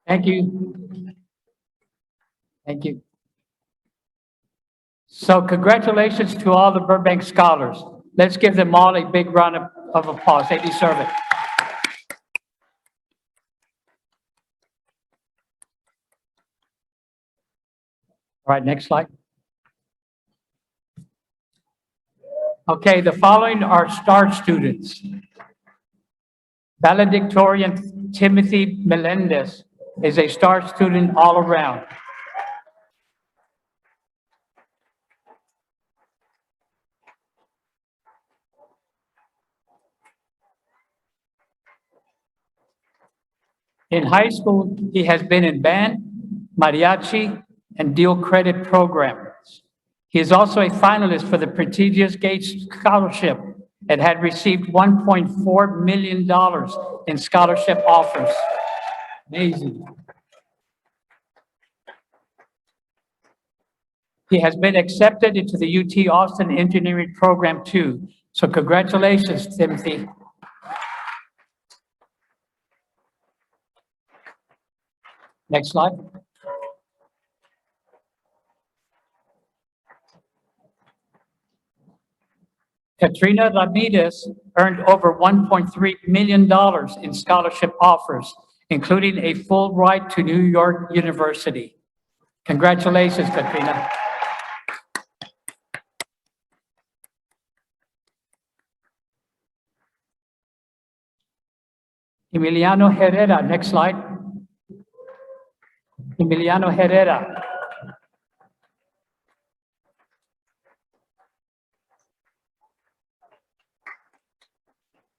Speaker 15: Thank you. Thank you. So congratulations to all the Burbank scholars. Let's give them all a big round of applause. They deserve it. All right, next slide. Okay, the following are star students. Valedictorian Timothy Melendez is a star student all around. In high school, he has been in band, mariachi, and dual credit programs. He is also a finalist for the prestigious Gates Scholarship and had received $1.4 million in scholarship offers. Amazing. He has been accepted into the UT Austin Engineering Program too. So congratulations, Timothy. Next slide. Katrina Ramirez earned over $1.3 million in scholarship offers, including a full ride to New York University. Congratulations, Katrina. Emiliano Herrera, next slide. Emiliano Herrera.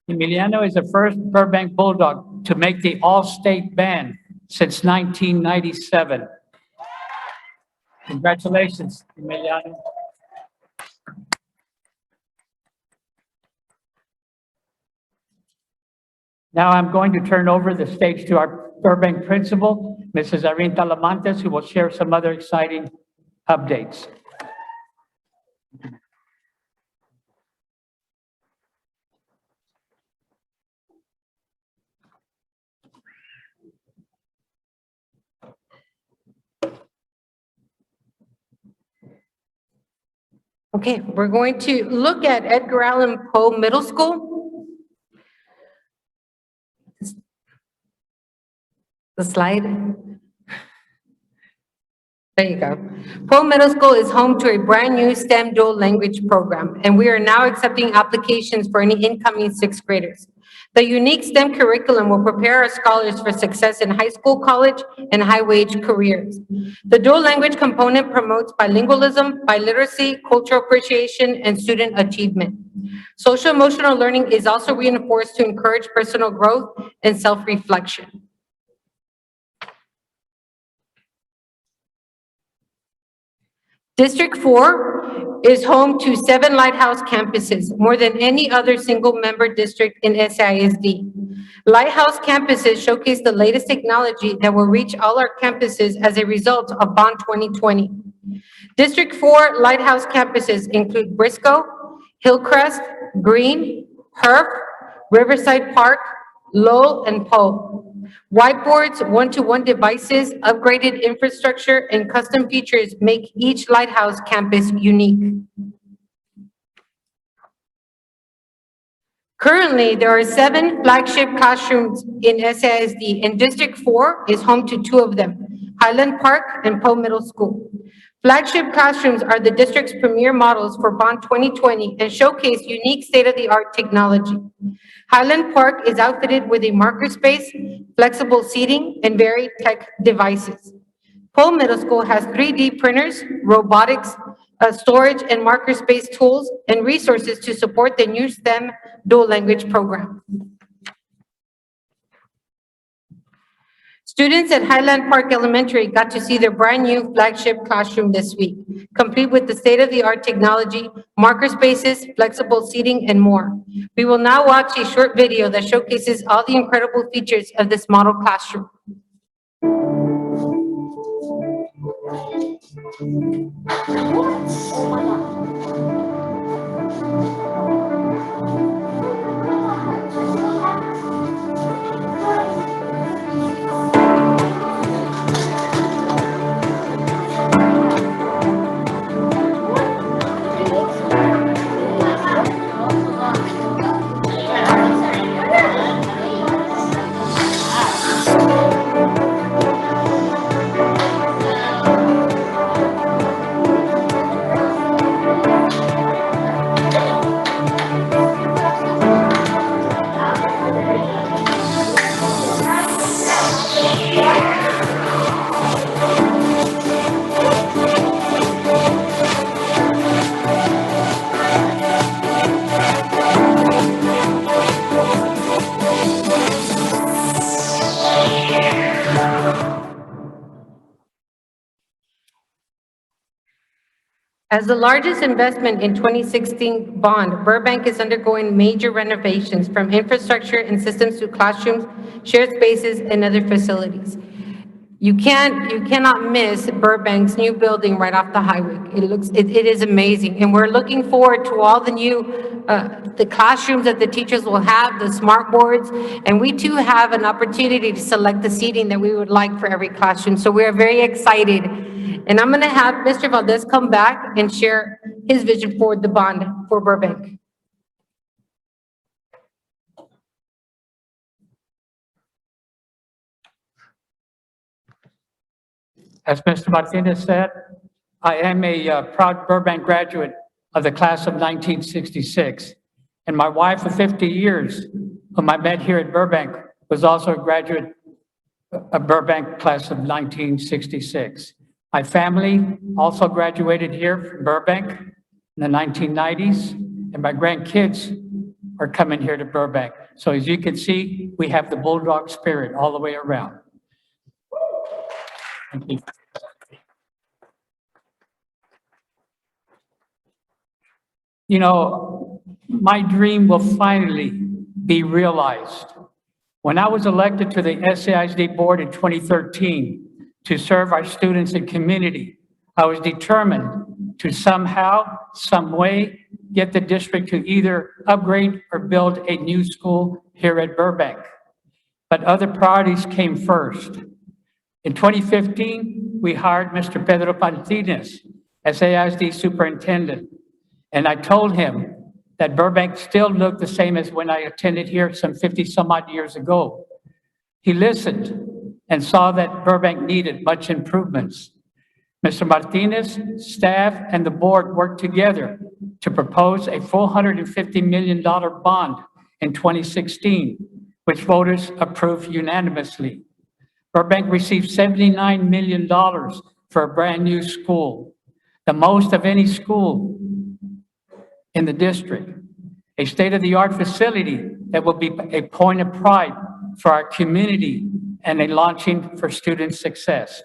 Speaker 15: Emiliano is the first Burbank Bulldog to make the All-State band since 1997. Congratulations, Emiliano. Now I'm going to turn over the stage to our Burbank principal, Mrs. Irene Talamantes, who will share some other exciting updates.
Speaker 3: Okay, we're going to look at Edgar Allan Poe Middle School. The slide. There you go. Poe Middle School is home to a brand new STEM dual language program, and we are now accepting applications for any incoming sixth graders. The unique STEM curriculum will prepare our scholars for success in high school, college, and high-wage careers. The dual language component promotes bilingualism, biliteracy, cultural appreciation, and student achievement. Social emotional learning is also reinforced to encourage personal growth and self-reflection. District 4 is home to 7 Lighthouse campuses, more than any other single-member district in SISD. Lighthouse campuses showcase the latest technology that will reach all our campuses as a result of Bond 2020. District 4 Lighthouse campuses include Briscoe, Hillcrest, Green, Herb, Riverside Park, Lowell, and Poe. Whiteboards, one-to-one devices, upgraded infrastructure, and custom features make each Lighthouse campus unique. Currently, there are 7 flagship classrooms in SISD, and District 4 is home to 2 of them, Highland Park and Poe Middle School. Flagship classrooms are the district's premier models for Bond 2020 and showcase unique state-of-the-art technology. Highland Park is outfitted with a marker space, flexible seating, and varied tech devices. Poe Middle School has 3D printers, robotics, storage and marker space tools, and resources to support the new STEM dual language program. Students at Highland Park Elementary got to see their brand new flagship classroom this week, complete with the state-of-the-art technology, marker spaces, flexible seating, and more. We will now watch a short video that showcases all the incredible features of this model classroom. As the largest investment in 2016 bond, Burbank is undergoing major renovations from infrastructure and systems to classrooms, shared spaces, and other facilities. You cannot miss Burbank's new building right off the highway. It is amazing, and we're looking forward to all the new, the classrooms that the teachers will have, the smart boards, and we too have an opportunity to select the seating that we would like for every classroom. So we are very excited. And I'm gonna have Mr. Valdez come back and share his vision for the bond for Burbank.
Speaker 15: As Mr. Martinez said, I am a proud Burbank graduate of the class of 1966. And my wife of 50 years, whom I met here at Burbank, was also a graduate of Burbank class of 1966. My family also graduated here from Burbank in the 1990s, and my grandkids are coming here to Burbank. So as you can see, we have the Bulldog spirit all the way around. Thank you. You know, my dream will finally be realized. When I was elected to the SAISD board in 2013 to serve our students and community, I was determined to somehow, some way, get the district to either upgrade or build a new school here at Burbank. But other priorities came first. In 2015, we hired Mr. Pedro Martinez as SAISD superintendent. And I told him that Burbank still looked the same as when I attended here some 50 some odd years ago. He listened and saw that Burbank needed much improvements. Mr. Martinez, staff, and the board worked together to propose a $450 million bond in 2016, which voters approved unanimously. Burbank received $79 million for a brand new school, the most of any school in the district. a state-of-the-art facility that will be a point of pride for our community and a launching for student success.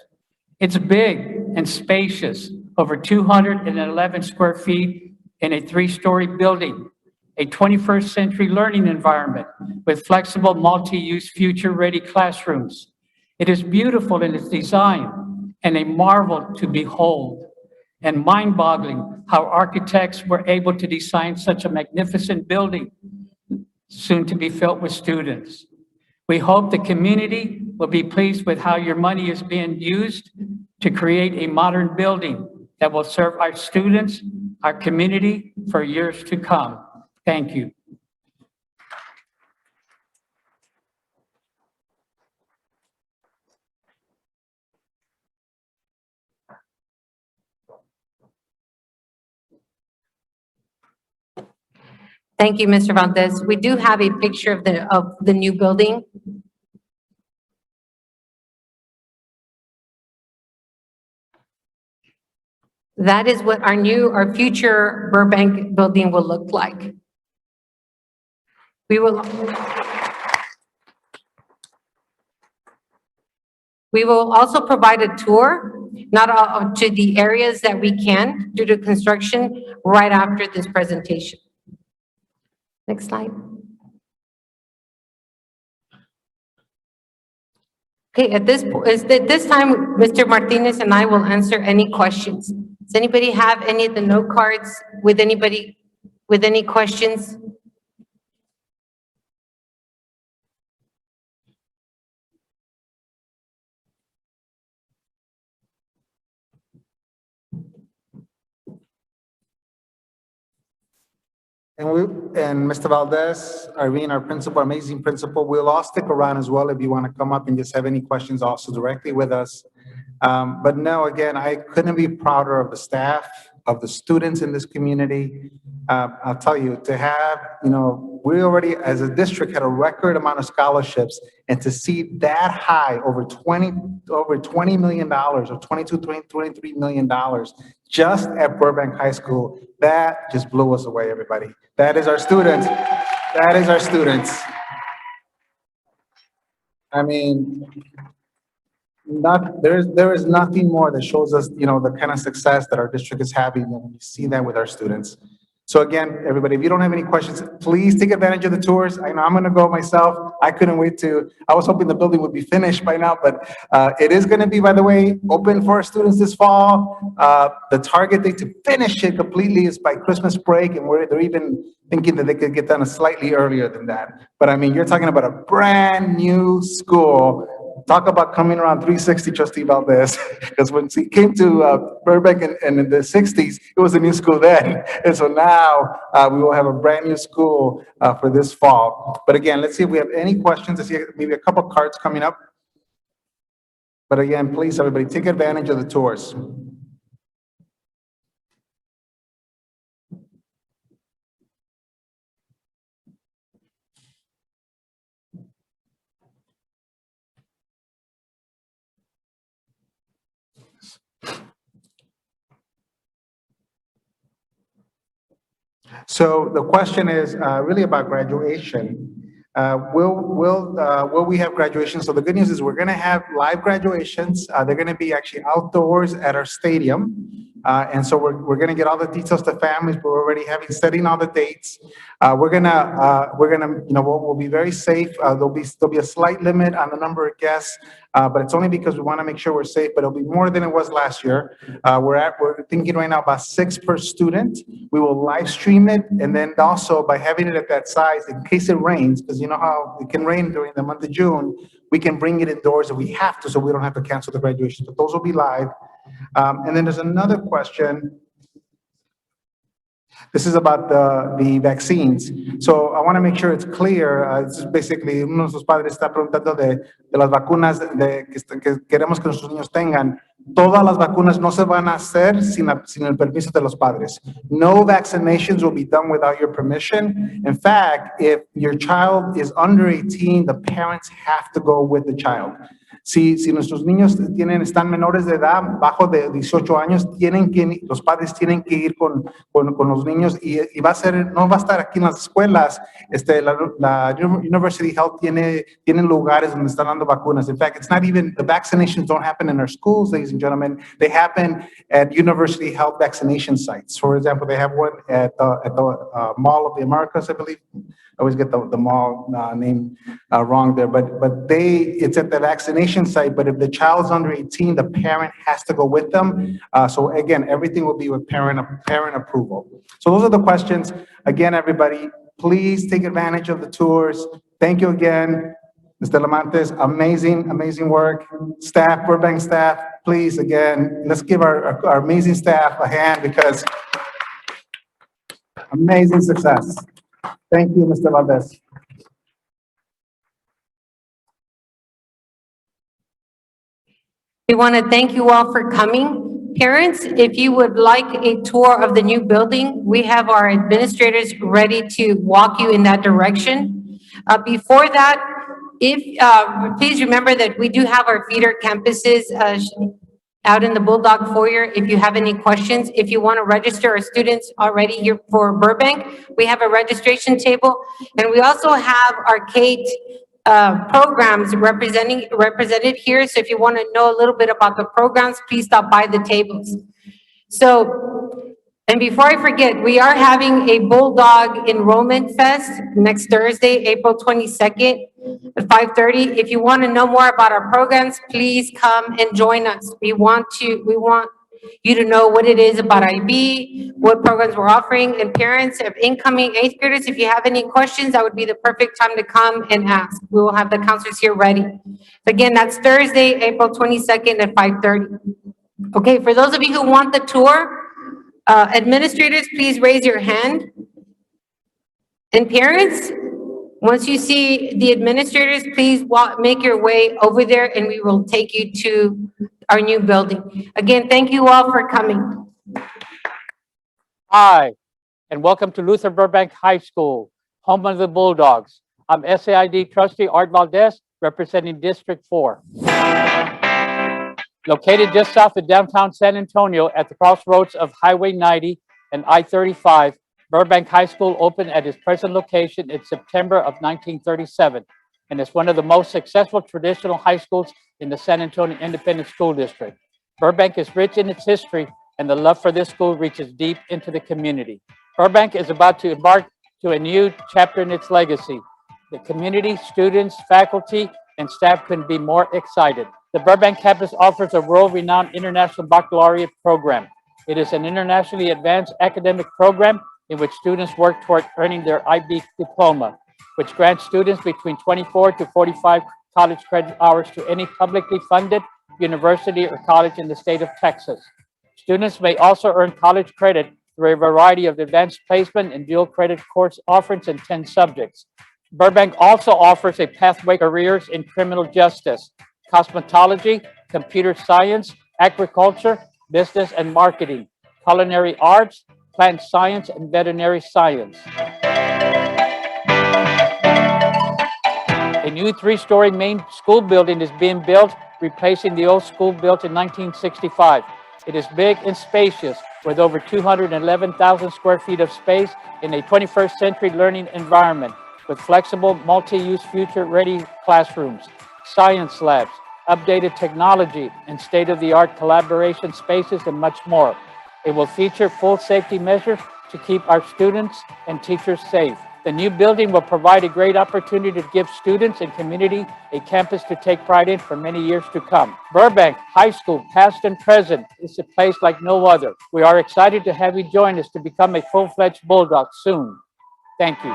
Speaker 15: It's big and spacious, over 211 square feet in a 3-story building, a 21st century learning environment with flexible multi-use future-ready classrooms. It is beautiful in its design and a marvel to behold, and mind-boggling how architects were able to design such a magnificent building, soon to be filled with students. We hope the community will be pleased with how your money is being used to create a modern building that will serve our students, our community for years to come. Thank you.
Speaker 3: Thank you, Mr. Valdez. We do have a picture of the new building. That is what our future Burbank building will look like. We will also provide a tour, not all, to the areas that we can due to construction right after this presentation. Next slide. Okay, at this time, Mr. Martinez and I will answer any questions. Does anybody have any of the note cards with anybody with any questions?
Speaker 4: And Mr. Valdez, Irene, our principal, amazing principal, we'll all stick around as well if you want to come up and just have any questions also directly with us. But no, again, I couldn't be prouder of the staff, of the students in this community. I'll tell you, to have, we already, as a district, had a record amount of scholarships, and to see that high, over $20 million, or 22, $23 million, just at Burbank High School, that just blew us away, everybody. That is our students. That is our students. I mean, there is nothing more that shows us, the kind of success that our district is having, and we see that with our students. So again, everybody, if you don't have any questions, please take advantage of the tours. I know I'm going to go myself. I couldn't wait I was hoping the building would be finished by now, but it is going to be, by the way, open for our students this fall. The target date to finish it completely is by Christmas break, and they're even thinking that they could get done slightly earlier than that. But I mean, you're talking about a brand new school. Talk about coming around 360, Trustee Valdez, because when he came to Burbank in the 60s, it was a new school then. And so now we will have a brand new school for this fall. But again, let's see if we have any questions. I see maybe a couple cards coming up. But again, please, everybody, take advantage of the tours. So the question is really about graduation. Will we have graduation? So the good news is we're going to have live graduations. They're going to be actually outdoors at our stadium. And so we're going to get all the details to families, but we're already setting all the dates. We'll be very safe. There'll be a slight limit on the number of guests, but it's only because we want to make sure we're safe, but it'll be more than it was last year. We're thinking right now about 6 per student. We will live stream it. And then also by having it at that size, in case it rains, because you know how it can rain during the month of June, we can bring it indoors if we have to, so we don't have to cancel the graduation. But those will be live. And then there's another question. This is about the vaccines. So I want to make sure it's clear. This is basically, uno de sus padres está preguntando de las vacunas que queremos que nuestros niños tengan. Todas las vacunas no se van a hacer sin el permiso de los padres. No vaccinations will be done without your permission. In fact, if your child is under 18, the parents have to go with the child. Si nuestros niños están menores de edad, bajo de 18 años, los padres tienen que ir con los niños y no va a estar aquí en las escuelas. La University Health tienen lugares donde están dando vacunas. In fact, the vaccinations don't happen in our schools, ladies and gentlemen. They happen at University Health vaccination sites. For example, they have one at the Mall of the Americas, I believe. I always get the mall name wrong there, but it's at the vaccination site. But if the child's under 18, the parent has to go with them. So again, everything will be with parent approval. So those are the questions. Again, everybody, please take advantage of the tours. Thank you again, Mr. Lamantes. Amazing work. Staff, Burbank staff, please, again, let's give our amazing staff a hand because amazing success. Thank you, Mr. Valdez.
Speaker 3: We want to thank you all for coming. Parents, if you would like a tour of the new building, we have our administrators ready to walk you in that direction. Before that, please remember that we do have our feeder campuses out in the Bulldog foyer. If you have any questions, if you want to register our students already here for Burbank, we have a registration table. And we also have our Kate programs represented here. So if you want to know a little bit about the programs, please stop by the tables. And before I forget, we are having a Bulldog Enrollment Fest next Thursday, April 22nd at 5:30. If you want to know more about our programs, please come and join us. We want you to know what it is about IB, what programs we're offering, and parents of incoming eighth graders, if you have any questions, that would be the perfect time to come and ask. We will have the counselors here ready. Again, that's Thursday, April 22nd at 5:30. Okay, for those of you who want the tour, administrators, please raise your hand. And parents, once you see the administrators, please make your way over there and we will take you to our new building. Again, thank you all for coming.
Speaker 16: Hi, and welcome to Luther Burbank High School, home of the Bulldogs. I'm SAID trustee Art Valdez, representing District 4. Located just south of downtown San Antonio at the crossroads of Highway 90 and I-35, Burbank High School opened at its present location in September of 1937, and is one of the most successful traditional high schools in the San Antonio Independent School District. Burbank is rich in its history, and the love for this school reaches deep into the community. Burbank is about to embark to a new chapter in its legacy. The community, students, faculty, and staff couldn't be more excited. The Burbank campus offers a world-renowned international baccalaureate program. It is an internationally advanced academic program in which students work toward earning their IB diploma, which grants students between 24 to 45 college credit hours to any publicly funded university or college in the state of Texas. Students may also earn college credit through a variety of advanced placement and dual credit course offerings in 10 subjects. Burbank also offers a pathway careers in criminal justice, cosmetology, computer science, agriculture, business and marketing, culinary arts, plant science, and veterinary science. A new 3-story main school building is being built, replacing the old school built in 1965. It is big and spacious, with over 211,000 square feet of space in a 21st century learning environment, with flexible, multi-use, future-ready classrooms, science labs, updated technology, and state-of-the-art collaboration spaces, and much more. It will feature full safety measures to keep our students and teachers safe. The new building will provide a great opportunity to give students and community a campus to take pride in for many years to come. Burbank High School, past and present, is a place like no other. We are excited to have you join us to become a full-fledged Bulldog soon. Thank you.